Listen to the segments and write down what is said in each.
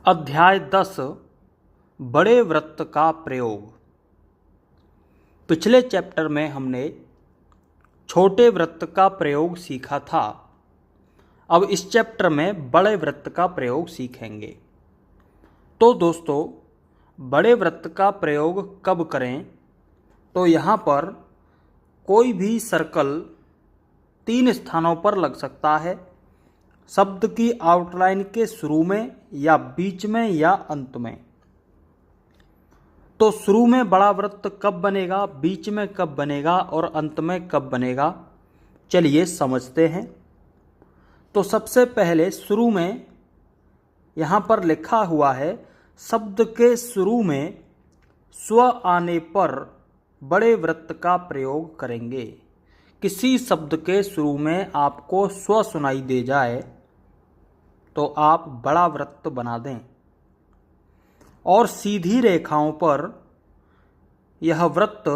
अध्याय 10 बड़े वृत्त का प्रयोग। पिछले चैप्टर में हमने छोटे वृत्त का प्रयोग सीखा था। अब इस चैप्टर में बड़े वृत्त का प्रयोग सीखेंगे। तो दोस्तों, बड़े वृत्त का प्रयोग कब करें? तो यहाँ पर कोई भी सर्कल 3 स्थानों पर लग सकता है, शब्द की आउटलाइन के शुरू में या बीच में या अंत में। तो शुरू में बड़ा वृत्त कब बनेगा, बीच में कब बनेगा और अंत में कब बनेगा, चलिए समझते हैं। तो सबसे पहले शुरू में यहाँ पर लिखा हुआ है, शब्द के शुरू में स्व आने पर बड़े वृत्त का प्रयोग करेंगे। किसी शब्द के शुरू में आपको स्व सुनाई दे जाए तो आप बड़ा वृत्त बना दें और सीधी रेखाओं पर यह वृत्त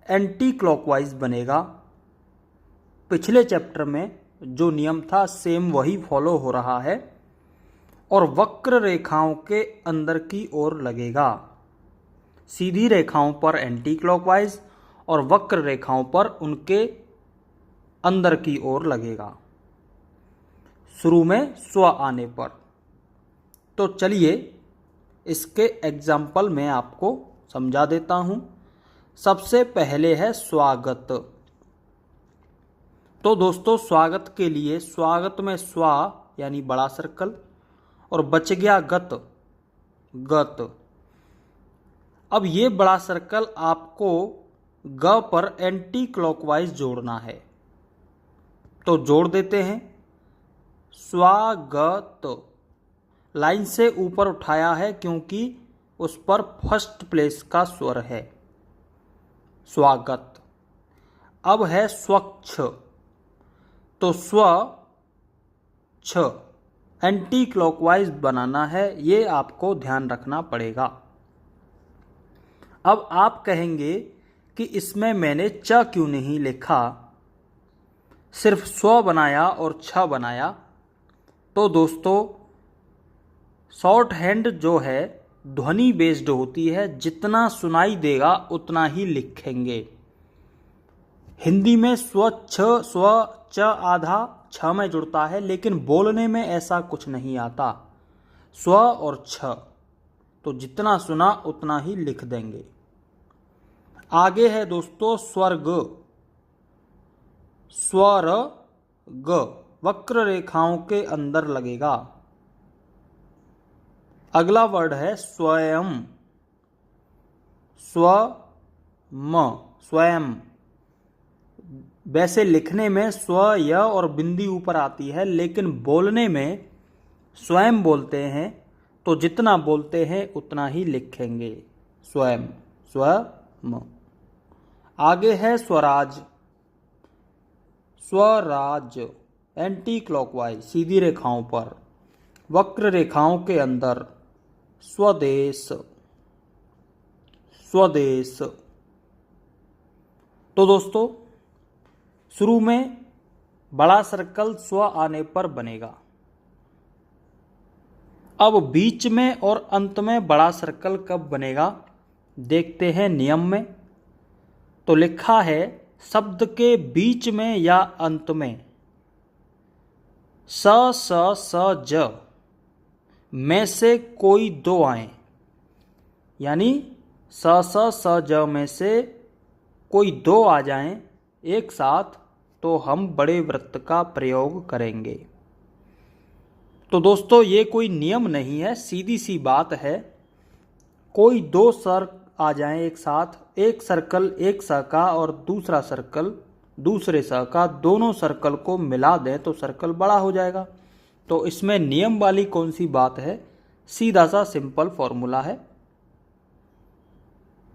एंटी क्लॉकवाइज बनेगा। पिछले चैप्टर में जो नियम था सेम वही फॉलो हो रहा है और वक्र रेखाओं के अंदर की ओर लगेगा। सीधी रेखाओं पर एंटी क्लॉकवाइज और वक्र रेखाओं पर उनके अंदर की ओर लगेगा, शुरू में स्व आने पर। तो चलिए इसके एग्जाम्पल में आपको समझा देता हूं। सबसे पहले है स्वागत। तो दोस्तों, स्वागत के लिए स्वागत में स्व यानी बड़ा सर्कल और बच गया गत, गत। अब ये बड़ा सर्कल आपको ग पर एंटी क्लॉकवाइज जोड़ना है, तो जोड़ देते हैं। स्वागत लाइन से ऊपर उठाया है क्योंकि उस पर फर्स्ट प्लेस का स्वर है, स्वागत। अब है स्वच्छ, तो स्व छ एंटी क्लॉकवाइज बनाना है, ये आपको ध्यान रखना पड़ेगा। अब आप कहेंगे कि इसमें मैंने च क्यों नहीं लिखा, सिर्फ स्व बनाया और छ बनाया। तो दोस्तों, शॉर्ट हैंड जो है ध्वनि बेस्ड होती है, जितना सुनाई देगा उतना ही लिखेंगे। हिंदी में स्व छ स्व च आधा छ में जुड़ता है, लेकिन बोलने में ऐसा कुछ नहीं आता, स्व और छ। तो जितना सुना उतना ही लिख देंगे। आगे है दोस्तों स्वर्ग, स्वर ग वक्र रेखाओं के अंदर लगेगा। अगला वर्ड है स्वयं, स्व म स्वयं। वैसे लिखने में स्व य और बिंदी ऊपर आती है, लेकिन बोलने में स्वयं बोलते हैं, तो जितना बोलते हैं उतना ही लिखेंगे, स्वयं, स्व म। आगे है स्वराज, स्वराज एंटी क्लॉकवाइज सीधी रेखाओं पर, वक्र रेखाओं के अंदर, स्वदेश, स्वदेश। तो दोस्तों, शुरू में बड़ा सर्कल स्व आने पर बनेगा। अब बीच में और अंत में बड़ा सर्कल कब बनेगा, देखते हैं नियम में। तो लिखा है, शब्द के बीच में या अंत में स स स ज में से कोई दो आए, यानी स स स ज में से कोई दो आ जाएं एक साथ, तो हम बड़े वृत्त का प्रयोग करेंगे। तो दोस्तों, ये कोई नियम नहीं है, सीधी सी बात है। कोई दो सर आ जाएं एक साथ, एक सर्कल एक स का और दूसरा सर्कल दूसरे स का, दोनों सर्कल को मिला दें तो सर्कल बड़ा हो जाएगा। तो इसमें नियम वाली कौन सी बात है, सीधा सा सिंपल फॉर्मूला है,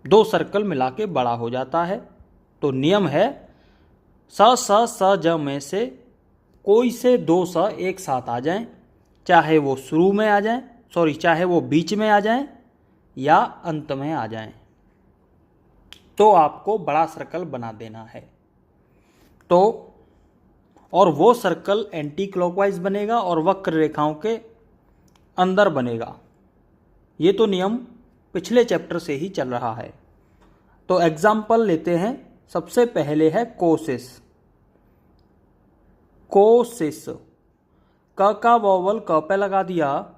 दो सर्कल मिला के बड़ा हो जाता है। तो नियम है, स स स ज में से कोई से दो स एक साथ आ जाएं, चाहे वो शुरू में आ जाएं, चाहे वो बीच में आ जाएं या अंत में आ जाएं, तो आपको बड़ा सर्कल बना देना है। तो और वो सर्कल एंटी क्लॉकवाइज बनेगा और वक्र रेखाओं के अंदर बनेगा। ये तो नियम पिछले चैप्टर से ही चल रहा है। तो एग्जाम्पल लेते हैं। सबसे पहले है कोशिश। कोशिश, क का वोवल क पे लगा दिया,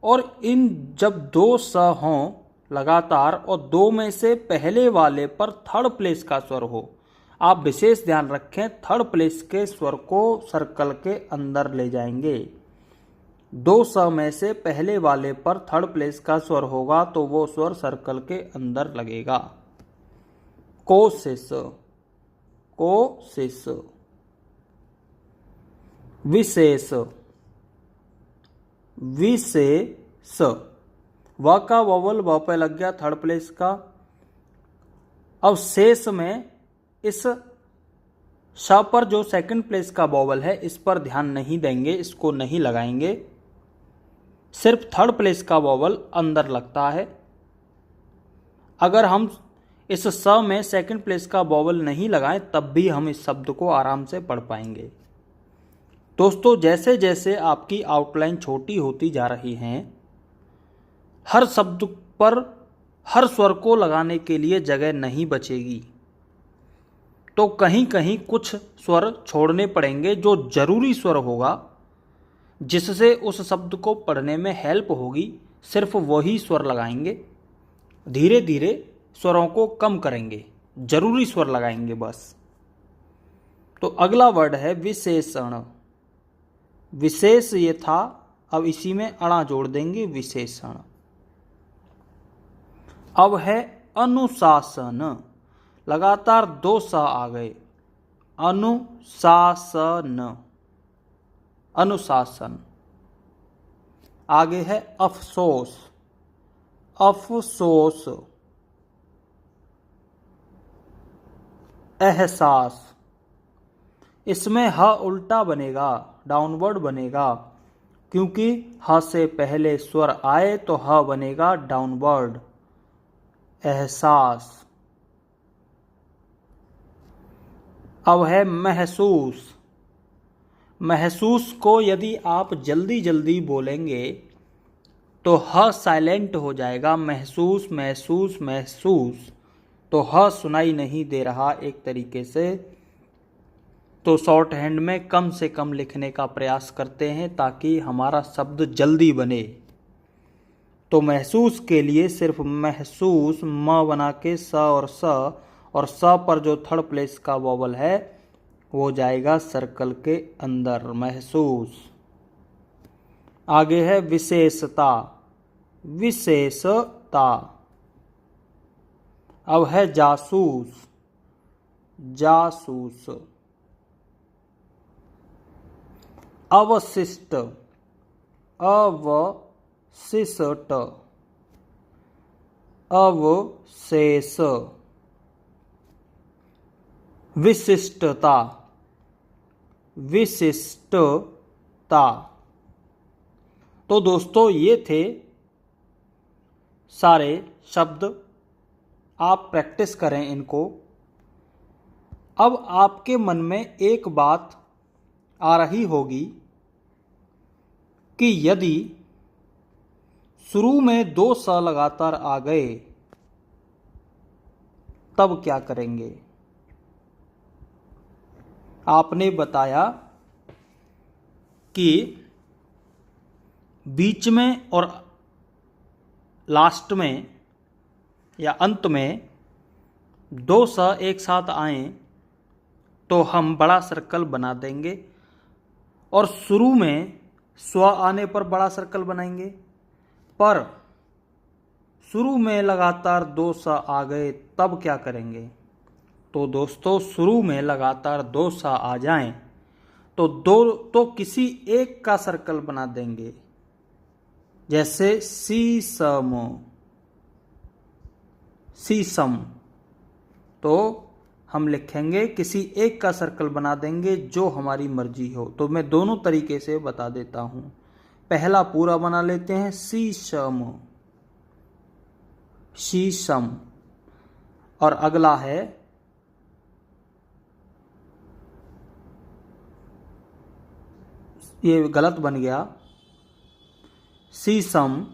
और इन जब दो स हों लगातार और दो में से पहले वाले पर थर्ड प्लेस का स्वर हो, आप विशेष ध्यान रखें, थर्ड प्लेस के स्वर को सर्कल के अंदर ले जाएंगे। दो स में से पहले वाले पर थर्ड प्लेस का स्वर होगा तो वो स्वर सर्कल के अंदर लगेगा। कोशिश, कोशिश। विशेष, विशेष, व का वोवल व पे लग गया थर्ड प्लेस का। अब शेष में इस श पर जो सेकंड प्लेस का वोवल है इस पर ध्यान नहीं देंगे, इसको नहीं लगाएंगे, सिर्फ थर्ड प्लेस का वोवल अंदर लगता है। अगर हम इस स में सेकंड प्लेस का वोवल नहीं लगाएं तब भी हम इस शब्द को आराम से पढ़ पाएंगे। दोस्तों, जैसे जैसे आपकी आउटलाइन छोटी होती जा रही है, हर शब्द पर हर स्वर को लगाने के लिए जगह नहीं बचेगी, तो कहीं कहीं कुछ स्वर छोड़ने पड़ेंगे जो जरूरी स्वर होगा, जिससे उस शब्द को पढ़ने में हेल्प होगी, सिर्फ वही स्वर लगाएंगे। धीरे धीरे स्वरों को कम करेंगे, जरूरी स्वर लगाएंगे बस। तो अगला वर्ड है विशेषण। विशेष ये था, अब इसी में अणा जोड़ देंगे, विशेषण। अब है अनुशासन। लगातार दो स आ गए, अनुशासन, अनुशासन। आगे है अफसोस, अफसोस। एहसास, इसमें ह उल्टा बनेगा, डाउनवर्ड बनेगा, क्योंकि ह से पहले स्वर आए तो ह बनेगा डाउनवर्ड। एहसास। अब है महसूस। महसूस को यदि आप जल्दी जल्दी बोलेंगे तो ह साइलेंट हो जाएगा, महसूस, महसूस, महसूस, तो ह सुनाई नहीं दे रहा एक तरीके से। तो शॉर्ट हैंड में कम से कम लिखने का प्रयास करते हैं ताकि हमारा शब्द जल्दी बने। तो महसूस के लिए सिर्फ महसूस, म बना के स और स पर जो थर्ड प्लेस का वोवल है वो जाएगा सर्कल के अंदर, महसूस। आगे है विशेषता, विशेषता। अब है जासूस, जासूस। अवशिष्ट, अवशिष्ट, अवशेष। विशिष्टता, विशिष्टता। तो दोस्तों, ये थे सारे शब्द, आप प्रैक्टिस करें इनको। अब आपके मन में एक बात आ रही होगी कि यदि शुरू में दो स लगातार आ गए तब क्या करेंगे। आपने बताया कि बीच में और लास्ट में या अंत में दो स एक साथ आए तो हम बड़ा सर्कल बना देंगे, और शुरू में स्व आने पर बड़ा सर्कल बनाएंगे। पर शुरू में लगातार दो स आ गए तब क्या करेंगे। तो दोस्तों, शुरू में लगातार दो स आ जाएं तो किसी एक का सर्कल बना देंगे, जैसे शीशम, शीशम। तो हम लिखेंगे, किसी एक का सर्कल बना देंगे जो हमारी मर्जी हो। तो मैं दोनों तरीके से बता देता हूं। पहला पूरा बना लेते हैं, शीशम, शीशम। और अगला है ये गलत बन गया, शीशम,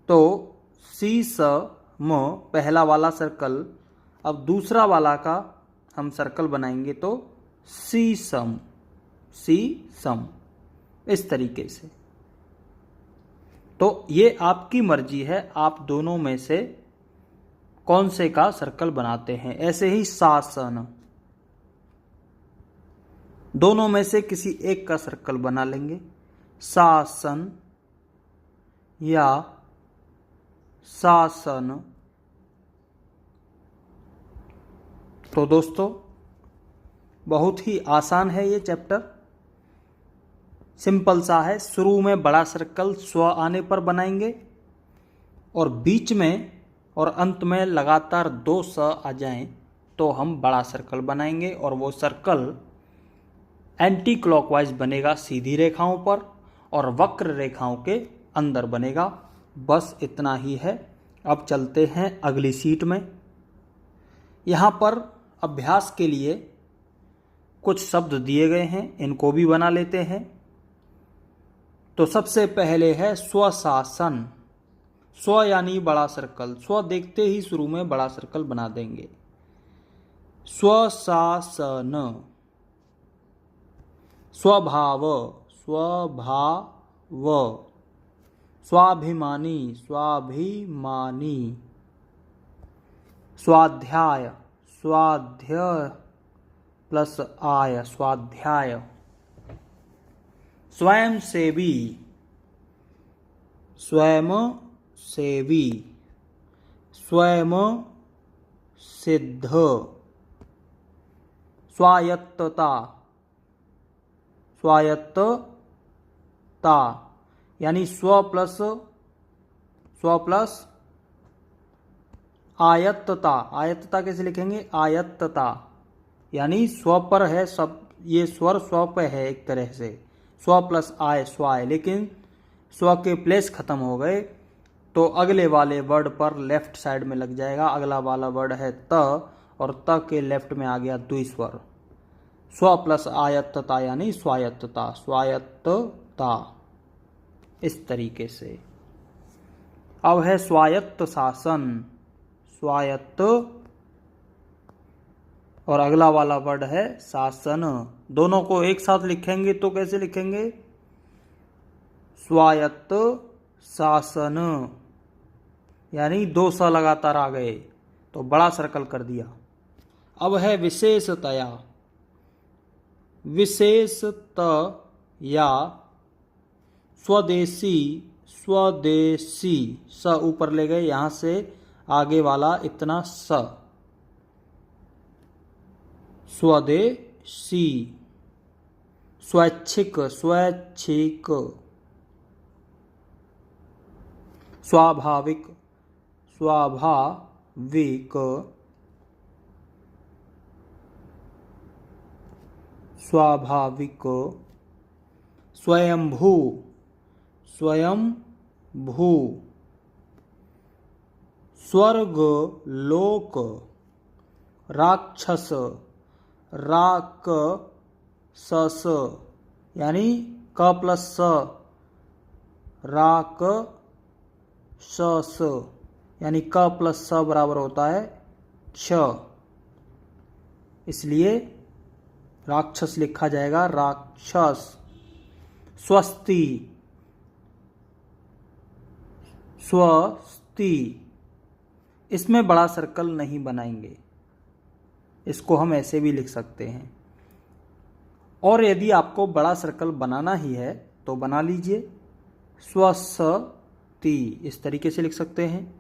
तो सी स म पहला वाला सर्कल, अब दूसरा वाला का हम सर्कल बनाएंगे तो सी सम, सी सम, इस तरीके से। तो ये आपकी मर्जी है, आप दोनों में से कौन से का सर्कल बनाते हैं। ऐसे ही शासन, दोनों में से किसी एक का सर्कल बना लेंगे, शासन या शासन। तो दोस्तों बहुत ही आसान है ये चैप्टर, सिंपल सा है। शुरू में बड़ा सर्कल स्व आने पर बनाएंगे और बीच में और अंत में लगातार 2 स आ जाएं तो हम बड़ा सर्कल बनाएंगे, और वो सर्कल एंटी क्लॉकवाइज बनेगा सीधी रेखाओं पर और वक्र रेखाओं के अंदर बनेगा। बस इतना ही है। अब चलते हैं अगली शीट में। यहाँ पर अभ्यास के लिए कुछ शब्द दिए गए हैं, इनको भी बना लेते हैं। तो सबसे पहले है स्वशासन। स्व यानी बड़ा सर्कल, स्व देखते ही शुरू में बड़ा सर्कल बना देंगे। स्वशासन, स्वभाव, स्वभाव, स्वाभिमानी, स्वाभिमानी, स्वाध्याय, स्वाध्याय प्लस आय, स्वाध्याय, स्वयंसेवी, स्वयं सेवी, स्वयं सिद्ध, स्वायत्तता, स्वायत्तता यानी स्व प्लस आयत्तता। आयत्तता कैसे लिखेंगे? आयत्तता यानी स्व पर है सब, ये स्वर स्व पे है एक तरह से, स्व प्लस आय स्वाय, लेकिन स्व के प्लेस खत्म हो गए तो अगले वाले वर्ड पर लेफ्ट साइड में लग जाएगा। अगला वाला वर्ड है त और त के लेफ्ट में आ गया द्विस्वर। स्व प्लस आयत्तता यानी स्वायत्तता, स्वायत्तता, इस तरीके से। अब है स्वायत्त शासन, स्वायत्त, और अगला वाला वर्ड है शासन। दोनों को एक साथ लिखेंगे तो कैसे लिखेंगे? स्वायत्त शासन, यानी 2 स लगातार आ गए तो बड़ा सर्कल कर दिया। अब है विशेषतया। विशेषतया स्वदेशी, स्वदेशी, स ऊपर ले गए, यहां से आगे वाला इतना स, स्वदेशी, स्वैच्छिक, स्वैच्छिक, स्वाभाविक, स्वाभाविक, स्वाभाविक, स्वयंभू, स्वयंभू, स्वर्ग लोक, राक्षस, राक्षस यानी क प्लस स, राक्षस यानी क प्लस स बराबर होता है क्ष, इसलिए राक्षस लिखा जाएगा राक्षस। स्वस्ति, स्वस्ति, इसमें बड़ा सर्कल नहीं बनाएंगे, इसको हम ऐसे भी लिख सकते हैं। और यदि आपको बड़ा सर्कल बनाना ही है तो बना लीजिए, स्वस्ति इस तरीके से लिख सकते हैं,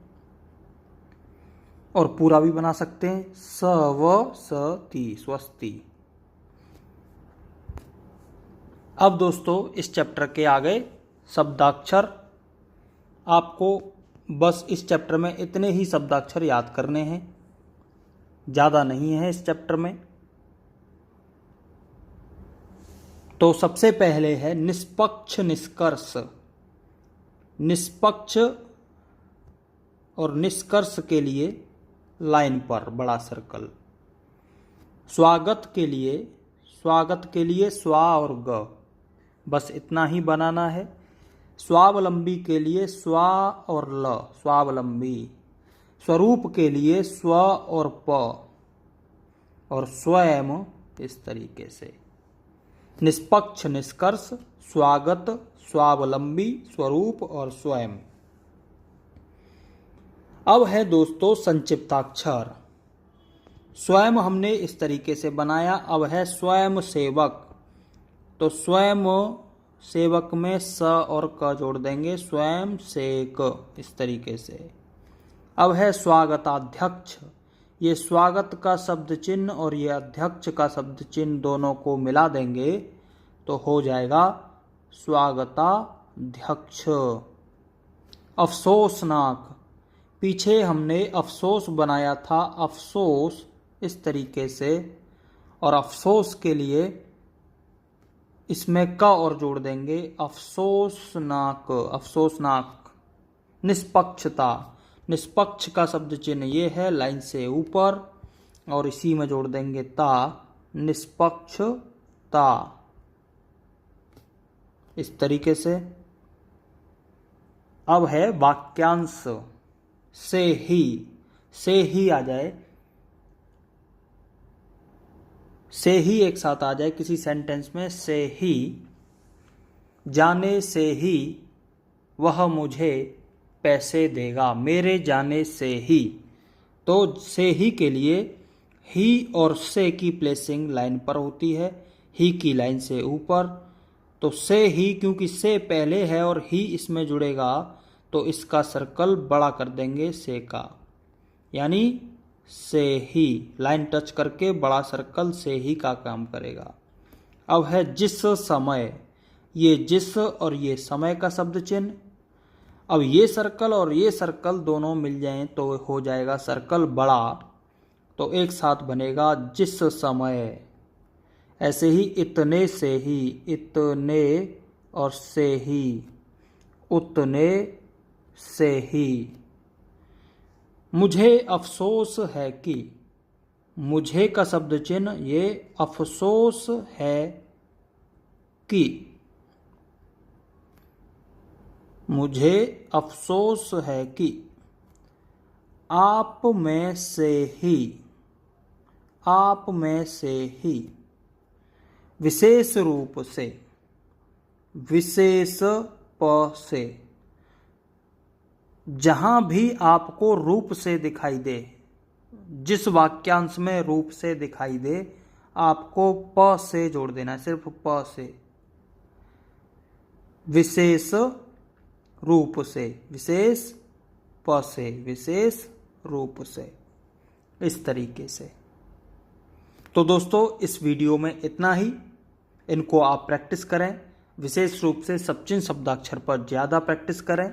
और पूरा भी बना सकते हैं स्वस्ति, स्वस्ति। अब दोस्तों इस चैप्टर के आगे शब्दाक्षर, आपको बस इस चैप्टर में इतने ही शब्दाक्षर याद करने हैं, ज़्यादा नहीं है इस चैप्टर में। तो सबसे पहले है निष्पक्ष निष्कर्ष। निष्पक्ष और निष्कर्ष के लिए लाइन पर बड़ा सर्कल। स्वागत के लिए स्वा और ग, बस इतना ही बनाना है। स्वावलंबी के लिए स्वा और ल, स्वावलंबी। स्वरूप के लिए स्व और प, और स्वयं इस तरीके से। निष्पक्ष, निष्कर्ष, स्वागत, स्वावलंबी, स्वरूप और स्वयं। अब है दोस्तों संक्षिप्ताक्षर। स्वयं हमने इस तरीके से बनाया। अब है स्वयं सेवक। तो स्वयं सेवक में स और क जोड़ देंगे, स्वयं सेक, इस तरीके से। अब है स्वागताध्यक्ष। ये स्वागत का शब्द चिन्ह और ये अध्यक्ष का शब्द चिन्ह दोनों को मिला देंगे तो हो जाएगा स्वागताध्यक्ष। अफसोसनाक, पीछे हमने अफसोस बनाया था, अफसोस इस तरीके से, और अफसोस के लिए इसमें क और जोड़ देंगे, अफसोसनाक, अफसोसनाक। निष्पक्षता, निष्पक्ष का शब्द चिन्ह ये है लाइन से ऊपर, और इसी में जोड़ देंगे ता, निष्पक्षता, इस तरीके से। अब है वाक्यांश। से ही आ जाए, से ही एक साथ आ जाए किसी सेंटेंस में, से ही। जाने से ही वह मुझे पैसे देगा, मेरे जाने से ही। तो से ही के लिए ही और से की प्लेसिंग लाइन पर होती है, ही की लाइन से ऊपर। तो से ही, क्योंकि से पहले है और ही इसमें जुड़ेगा तो इसका सर्कल बड़ा कर देंगे से का, यानी से ही लाइन टच करके बड़ा सर्कल से ही का काम करेगा। अब है जिस समय। ये जिस और ये समय का शब्द चिन्ह। अब ये सर्कल और ये सर्कल दोनों मिल जाएं तो हो जाएगा सर्कल बड़ा, तो एक साथ बनेगा जिस समय। ऐसे ही इतने से ही, इतने और से ही, उतने से ही। मुझे अफसोस है कि, मुझे का शब्द चिन्ह ये अफसोस है कि, मुझे अफसोस है कि। आप में से ही, आप में से ही। विशेष रूप से, विशेष प से। जहां भी आपको रूप से दिखाई दे, जिस वाक्यांश में रूप से दिखाई दे, आपको प से जोड़ देना है, सिर्फ प से। विशेष रूप से, विशेष प से, विशेष रूप से, इस तरीके से। तो दोस्तों इस वीडियो में इतना ही। इनको आप प्रैक्टिस करें, विशेष रूप से सचिन शब्दाक्षर पर ज़्यादा प्रैक्टिस करें।